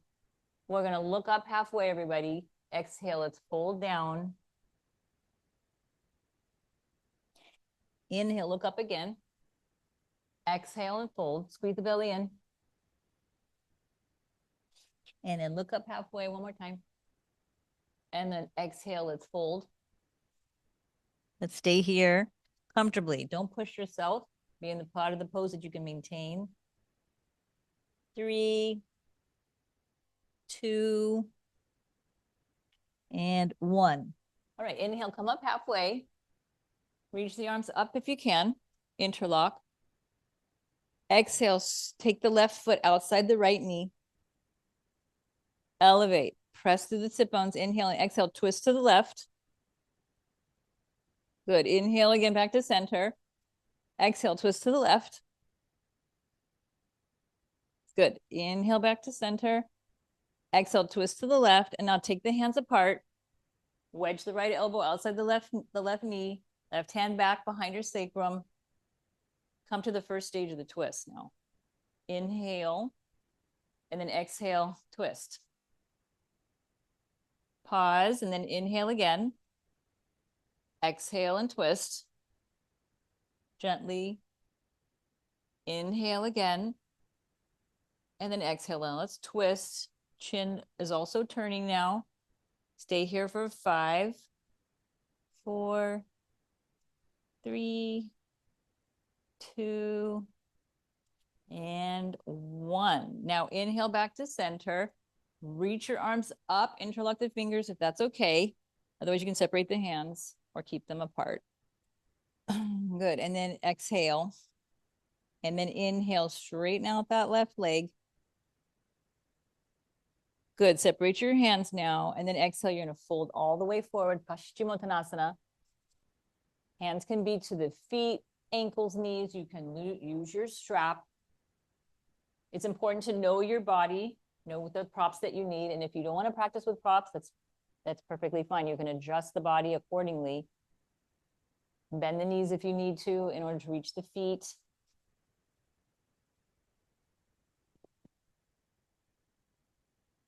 S3: We're going to look up halfway, everybody. Exhale, let's fold down. Inhale, look up again. Exhale and fold. Squeeze the belly in. And then look up halfway one more time. And then exhale, let's fold. Let's stay here comfortably. Don't push yourself. Be in the part of the pose that you can maintain. 3, 2, and 1. All right, inhale, come up halfway. Reach the arms up if you can. Interlock. Exhale, take the left foot outside the right knee. Elevate. Press through the sit bones. Inhale and exhale, twist to the left. Good. Inhale again, back to center. Exhale, twist to the left. Good. Inhale back to center. Exhale, twist to the left, and now take the hands apart. Wedge the right elbow outside the left knee, left hand back behind your sacrum. Come to the first stage of the twist now. Inhale, and then exhale, twist. Pause, and then inhale again. Exhale and twist. Gently. Inhale again. And then exhale. Now let's twist. Chin is also turning now. Stay here for 5, 4, 3, 2, and 1. Now inhale back to center. Reach your arms up, interlock the fingers if that's okay. Otherwise, you can separate the hands or keep them apart. Good. And then exhale. And then inhale, straighten out that left leg. Good. Separate your hands now. And then exhale, you're going to fold all the way forward. Paschimottanasana. Hands can be to the feet, ankles, knees. You can use your strap. It's important to know your body, know the props that you need. And if you don't want to practice with props, that's perfectly fine. You can adjust the body accordingly. Bend the knees if you need to in order to reach the feet.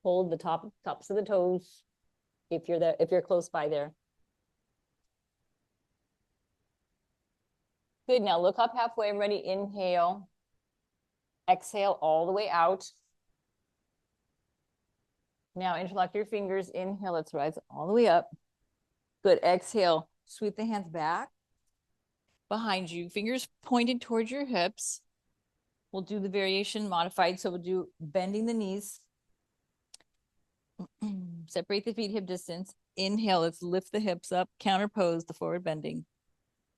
S3: Hold the tops of the toes if you're close by there. Good. Now look up halfway. Ready? Inhale. Exhale all the way out. Now interlock your fingers. Inhale. Let's rise all the way up. Good. Exhale. Sweep the hands back behind you. Fingers pointed towards your hips. We'll do the variation modified. So we'll do bending the knees. Separate the feet hip distance. Inhale. Let's lift the hips up. Counter pose, the forward bending.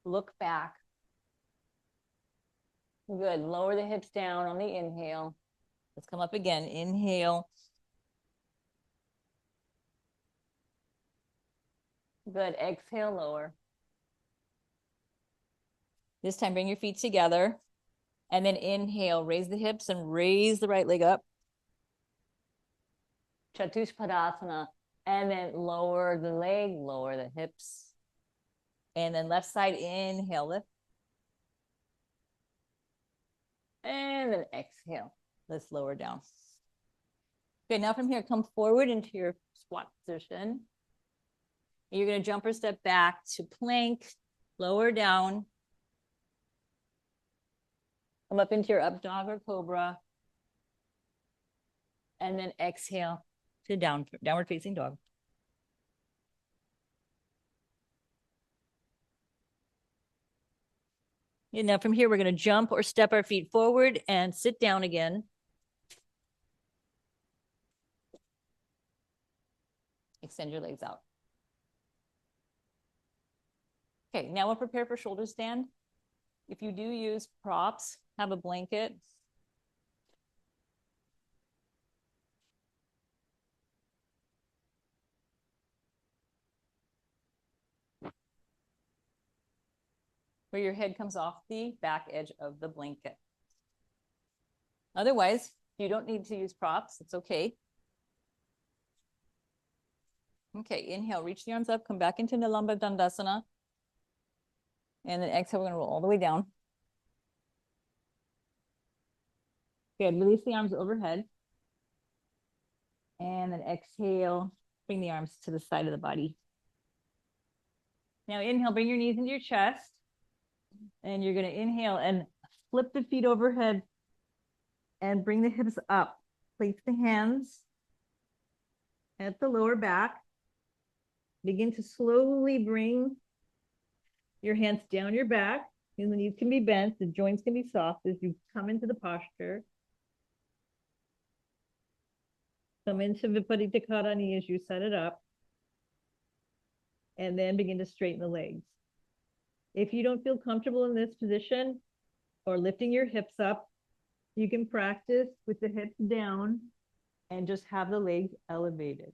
S3: Look back. Good. Lower the hips down on the inhale. Let's come up again. Inhale. Good. Exhale, lower. This time, bring your feet together. And then inhale, raise the hips and raise the right leg up. Chatushpadasana. And then lower the leg, lower the hips. And then left side, inhale, lift. And then exhale. Let's lower down. Okay, now from here, come forward into your squat position. You're going to jump or step back to plank, lower down. Come up into your up dog or cobra. And then exhale to downward facing dog. And now from here, we're going to jump or step our feet forward and sit down again. Extend your legs out. Okay, now we'll prepare for shoulder stand. If you do use props, have a blanket. Where your head comes off the back edge of the blanket. Otherwise, you don't need to use props. It's okay. Okay, inhale, reach the arms up, come back into Nilambha Dandasana. And then exhale, we're going to roll all the way down. Good, release the arms overhead. And then exhale, bring the arms to the side of the body. Now inhale, bring your knees into your chest. And you're going to inhale and flip the feet overhead and bring the hips up. Place the hands at the lower back. Begin to slowly bring your hands down your back. And the knees can be bent. The joints can be soft as you come into the posture. Come into Viparita Karani as you set it up. And then begin to straighten the legs. If you don't feel comfortable in this position or lifting your hips up, you can practice with the hips down and just have the legs elevated.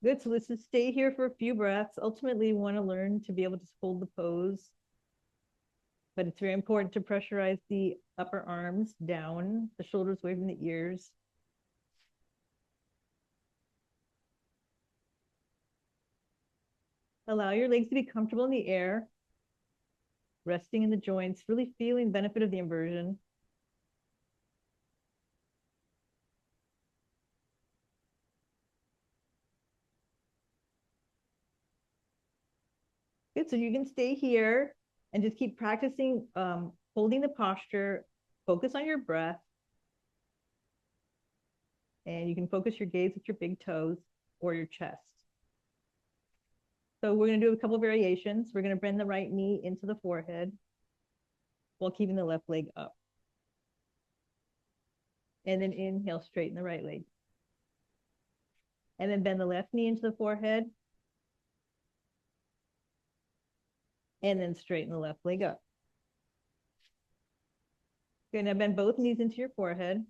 S2: Good. So let's just stay here for a few breaths. Ultimately, we want to learn to be able to hold the pose. But it's very important to pressurize the upper arms down, the shoulders away from the ears. Allow your legs to be comfortable in the air, resting in the joints, really feeling the benefit of the inversion. Good, so you can stay here and just keep practicing holding the posture, focus on your breath. And you can focus your gaze with your big toes or your chest. So we're gonna do a couple of variations. We're gonna bend the right knee into the forehead while keeping the left leg up. And then inhale, straighten the right leg. And then bend the left knee into the forehead. And then straighten the left leg up. Good, now bend both knees into your forehead.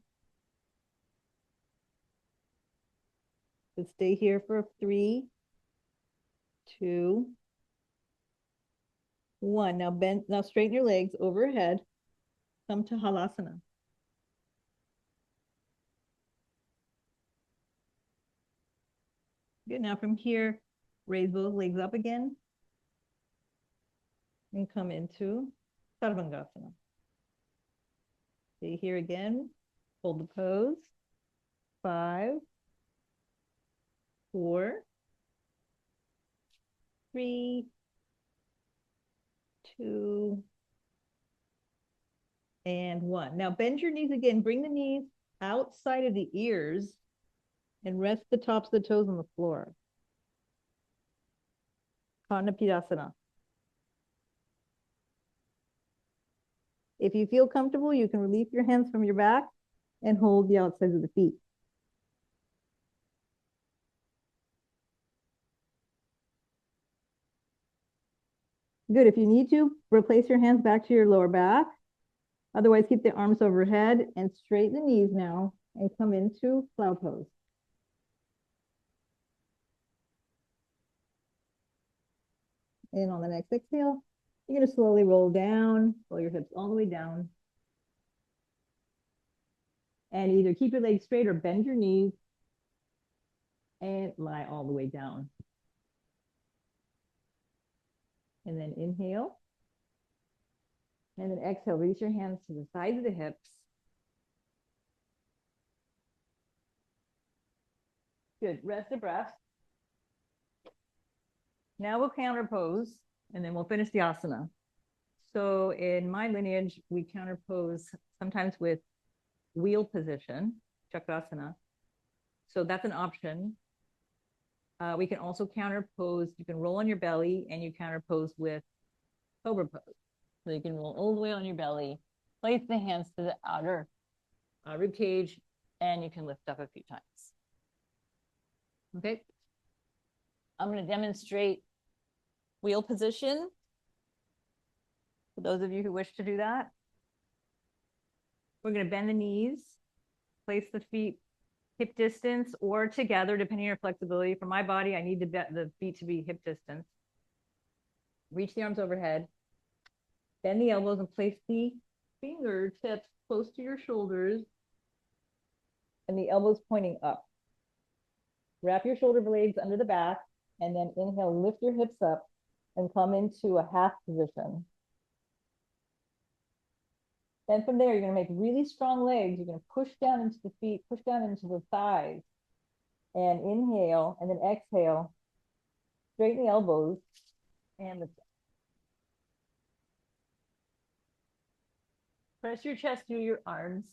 S2: So stay here for 3, 2, 1. Now straighten your legs overhead. Come to halasana. Good, now from here, raise both legs up again. And come into Sarvangasana. Stay here again. Hold the pose. 5, 4, 3, 2, and 1. Now bend your knees again. Bring the knees outside of the ears and rest the tops of the toes on the floor. Kanapidasana. If you feel comfortable, you can release your hands from your back and hold the outsides of the feet. Good. If you need to, replace your hands back to your lower back. Otherwise, keep the arms overhead and straighten the knees now and come into cloud pose. And on the next exhale, you're going to slowly roll down, roll your hips all the way down. And either keep your legs straight or bend your knees and lie all the way down. And then inhale. And then exhale, release your hands to the sides of the hips. Good, rest the breath. Now we'll counter pose and then we'll finish the asana. So in my lineage, we counter pose sometimes with wheel position, chakrasana. So that's an option. We can also counter pose. You can roll on your belly and you counter pose with cobra pose.
S3: So you can roll all the way on your belly, place the hands to the outer rib cage, and you can lift up a few times. Okay. I'm going to demonstrate wheel position for those of you who wish to do that.
S2: We're going to bend the knees, place the feet hip distance or together, depending on your flexibility. For my body, I need the feet to be hip distance. Reach the arms overhead. Bend the elbows and place the fingertips close to your shoulders and the elbows pointing up. Wrap your shoulder blades under the back and then inhale, lift your hips up and come into a half position. Then from there, you're going to make really strong legs. You're going to push down into the feet, push down into the thighs, and inhale, and then exhale. Straighten the elbows and lift up. Press your chest through your arms.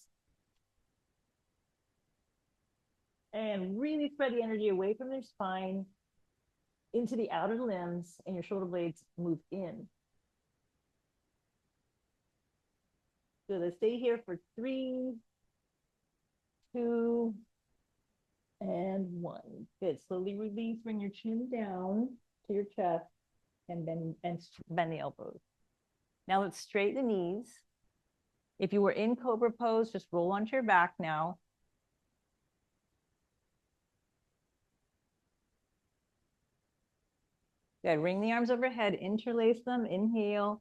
S2: And really spread the energy away from your spine into the outer limbs, and your shoulder blades move in. So let's stay here for 3, 2, and 1. Good. Slowly release. Bring your chin down to your chest and bend the elbows. Now let's straighten the knees. If you were in cobra pose, just roll onto your back now. Good. Ring the arms overhead, interlace them, inhale.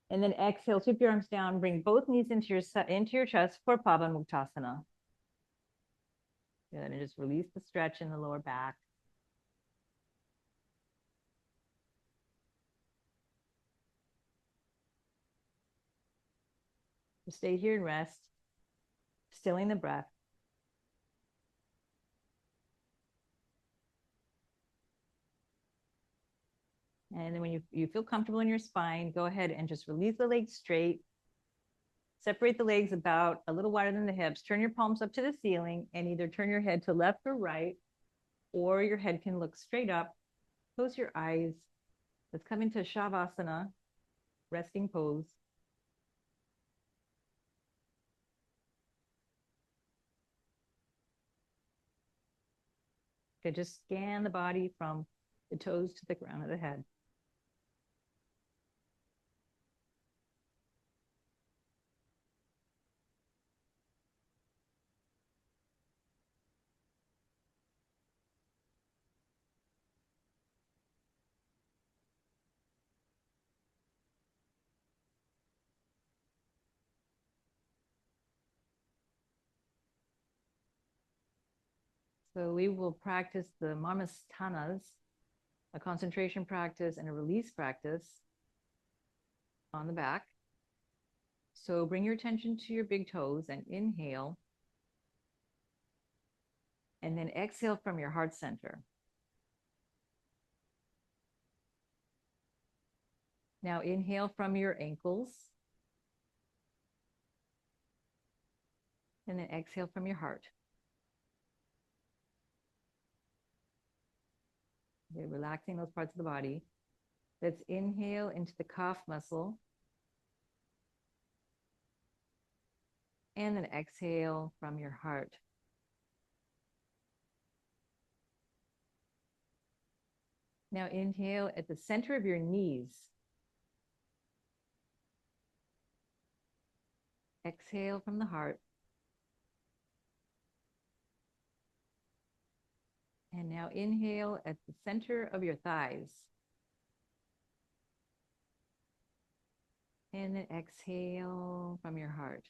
S2: And then exhale, sweep your arms down, bring both knees into your chest for Pavanmuktasana. Good, and just release the stretch in the lower back. Just stay here and rest, stilling the breath. And then when you feel comfortable in your spine, go ahead and just release the legs straight. Separate the legs about a little wider than the hips. Turn your palms up to the ceiling and either turn your head to left or right, or your head can look straight up. Close your eyes. Let's come into Shavasana, resting pose. Okay, just scan the body from the toes to the crown of the head. So we will practice the Marmastanas, a concentration practice and a release practice on the back. So bring your attention to your big toes and inhale. And then exhale from your heart center. Now inhale from your ankles. And then exhale from your heart. Okay, relaxing those parts of the body. Let's inhale into the calf muscle. And then exhale from your heart. Now inhale at the center of your knees. Exhale from the heart. And now inhale at the center of your thighs. And then exhale from your heart.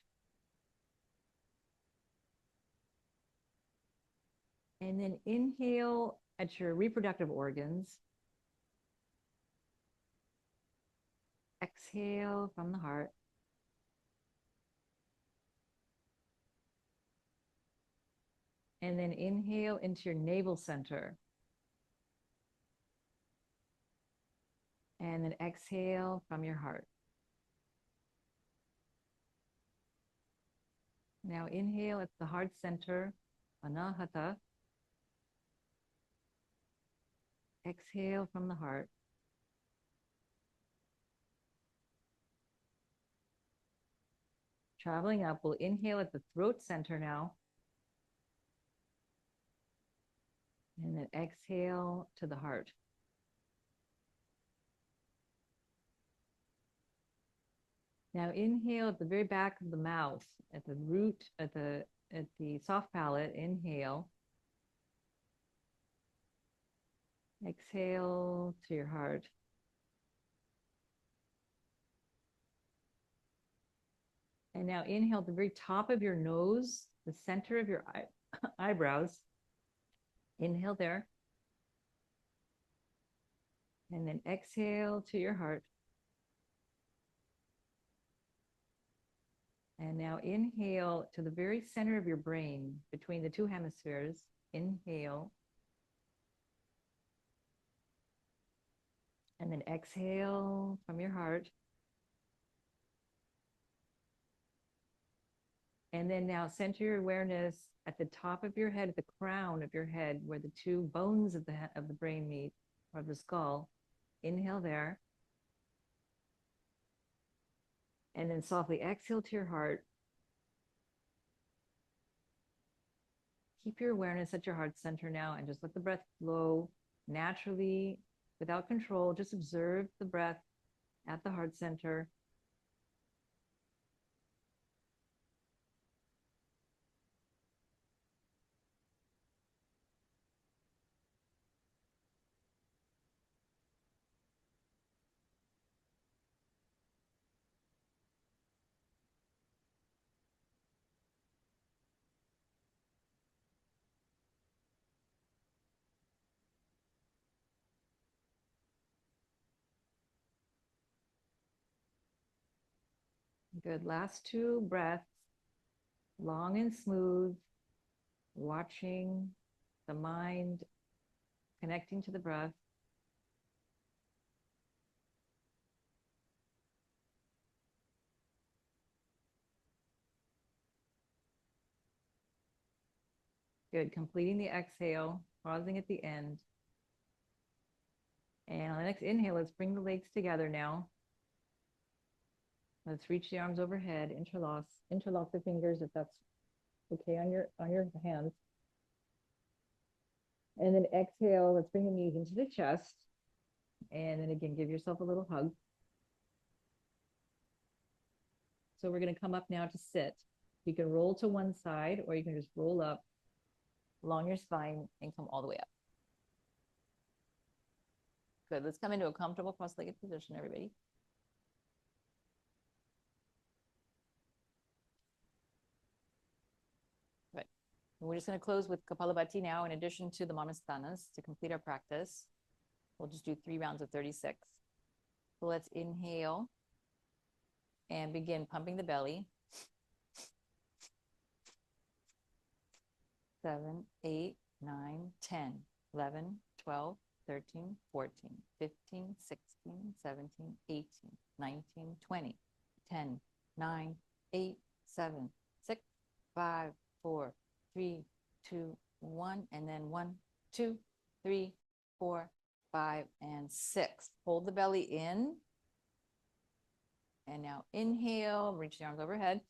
S2: And then inhale at your reproductive organs. Exhale from the heart. And then inhale into your navel center. And then exhale from your heart. Now inhale at the heart center, anahata. Exhale from the heart. Traveling up, we'll inhale at the throat center now. And then exhale to the heart. Now inhale at the very back of the mouth, at the root, at the soft palate, inhale. Exhale to your heart. And now inhale at the very top of your nose, the center of your eyebrows. Inhale there. And then exhale to your heart. And now inhale to the very center of your brain, between the two hemispheres. Inhale. And then exhale from your heart. And then now center your awareness at the top of your head, at the crown of your head, where the two bones of the brain meet, or of the skull. Inhale there. And then softly exhale to your heart. Keep your awareness at your heart center now and just let the breath flow naturally, without control. Just observe the breath at the heart center. Good. Last two breaths, long and smooth, watching the mind connecting to the breath. Good. Completing the exhale, pausing at the end. And on the next inhale, let's bring the legs together now. Let's reach the arms overhead, interlock the fingers if that's okay on your hands. And then exhale, let's bring the knees into the chest. And then again, give yourself a little hug. So we're going to come up now to sit. You can roll to one side, or you can just roll up along your spine and come all the way up. Good. Let's come into a comfortable cross-legged position, everybody. Right. And we're just going to close with Kapalabhati now, in addition to the Manasthanas, to complete our practice. We'll just do 3 rounds of 36. So let's inhale and begin pumping the belly. 7, 8, 9, 10, 11, 12, 13, 14, 15, 16, 17, 18, 19, 20, 10, 9, 8, 7, 6, 5, 4, 3, 2, 1, and then 1, 2, 3, 4, 5, and 6. Hold the belly in. And now inhale, reach the arms overhead.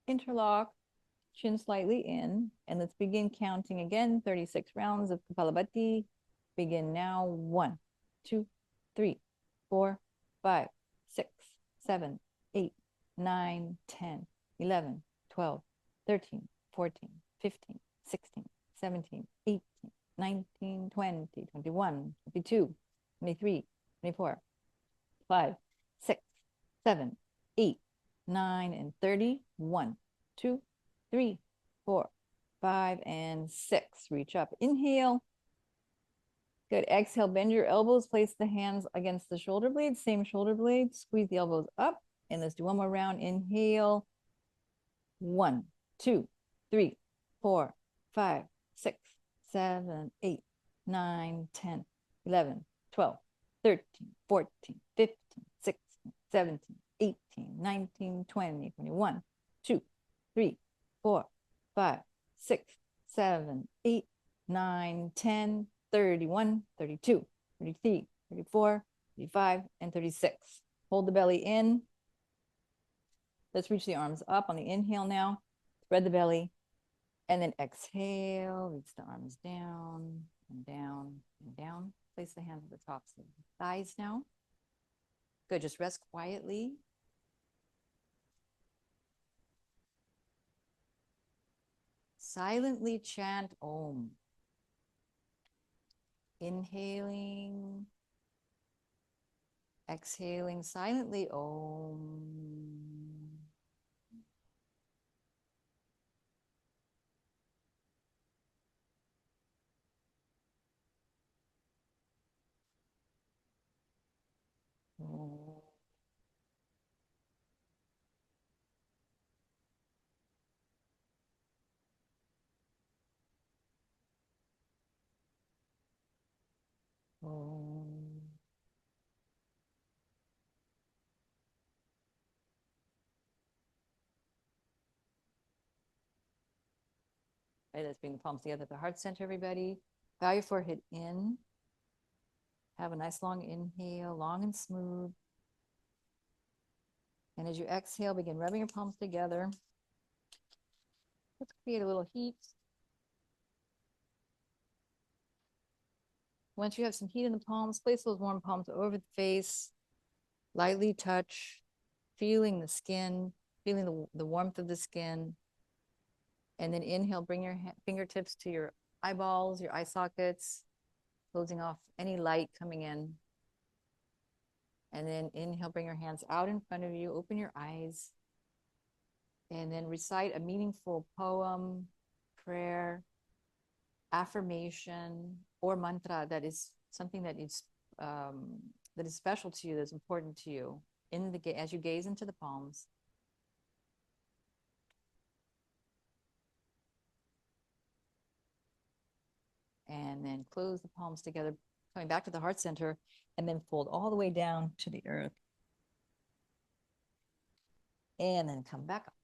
S2: Interlock, chin slightly in, and let's begin counting again. 36 rounds of Kapalabhati. Begin now. 1, 2, 3, 4, 5, 6, 7, 8, 9, 10, 11, 12, 13, 14, 15, 16, 17, 18, 19, 20, 21, 22, 23, 24, 5, 6, 7, 8, 9, and 30. 1, 2, 3, 4, 5, and 6. Reach up. Inhale. Good. Exhale. Bend your elbows. Place the hands against the shoulder blades. Same shoulder blades. Squeeze the elbows up. And let's do one more round. Inhale. 1, 2, 3, 4, 5, 6, 7, 8, 9, 10, 11, 12, 13, 14, 15, 16, 17, 18, 19, 20, 21, 2, 3, 4, 5, 6, 7, 8, 9, 10, 31, 32, 33, 34, 35, and 36. Hold the belly in. Let's reach the arms up on the inhale now. Spread the belly. And then exhale, reach the arms down and down and down. Place the hands at the tops of the thighs now. Good. Just rest quietly. Silently chant Om. Inhaling. Exhaling silently Om. Om. Om. Right, let's bring the palms together at the heart center, everybody. Bow your forehead in. Have a nice long inhale, long and smooth. And as you exhale, begin rubbing your palms together. Let's create a little heat. Once you have some heat in the palms, place those warm palms over the face. Lightly touch, feeling the skin, feeling the warmth of the skin. And then inhale, bring your fingertips to your eyeballs, your eye sockets, closing off any light coming in. And then inhale, bring your hands out in front of you, open your eyes, and then recite a meaningful poem, prayer, affirmation, or mantra that is something that is special to you, that's important to you.
S1: in the as you gaze into the palms. And then close the palms together, coming back to the heart center, and then fold all the way down to the earth. And then come back up.